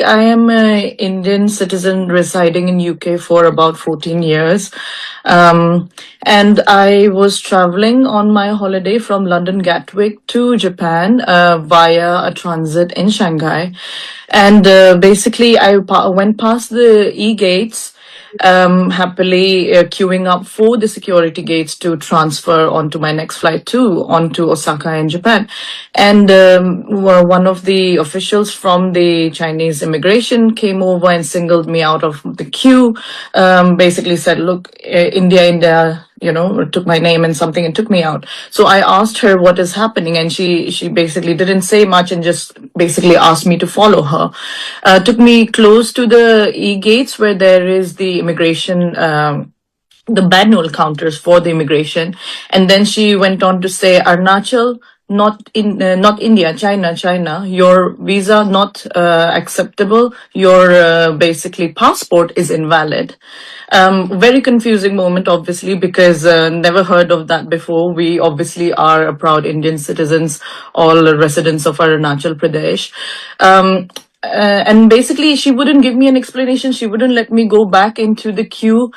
I am an Indian citizen residing in UK for about 14 years. And I was traveling on my holiday from London Gatwick to Japan via a transit in Shanghai. And basically, went past the e-gates happily queuing up for the security gates to transfer onto my next flight onto Osaka in Japan. And one of the officials from the Chinese immigration came over and singled me out of the queue. Basically said, "Look, India, took my name and something and took me out." So I asked her what is happening, and she basically didn't say much and just basically asked me to follow her. Took me close to the e-gates where there is the immigration. The manual counters for the immigration, and then she went on to say, "Arunachal, not India, China. Your visa not acceptable. Your basically passport is invalid." Very confusing moment, obviously, because never heard of that before. We obviously are a proud Indian citizens, all residents of Arunachal Pradesh. And basically, she wouldn't give me an explanation. She wouldn't let me go back into the queue.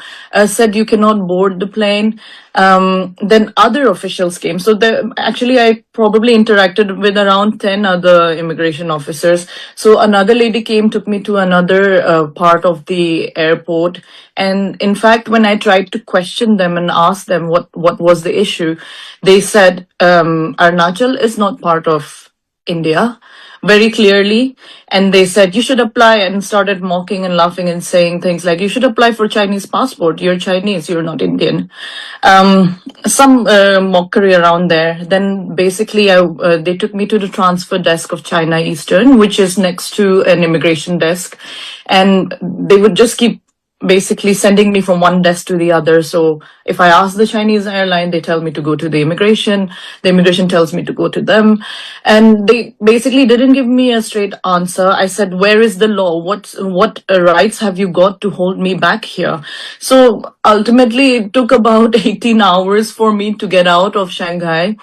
Said you cannot board the plane. Then other officials came. So actually, I probably interacted with around 10 other immigration officers. So another lady came, took me to another part of the airport. And in fact, when I tried to question them and ask them what was the issue, they said Arunachal is not part of India, very clearly. And they said, "You should apply," and started mocking and laughing and saying things like, "You should apply for Chinese passport. You're Chinese, you're not Indian." Some mockery around there. Then basically they took me to the transfer desk of China Eastern, which is next to an immigration desk. And they would just keep basically sending me from one desk to the other. So if I ask the Chinese airline, they tell me to go to the immigration tells me to go to them. And they basically didn't give me a straight answer. I said, "Where is the law? What rights have you got to hold me back here?" So ultimately it took about 18 hours for me to get out of Shanghai.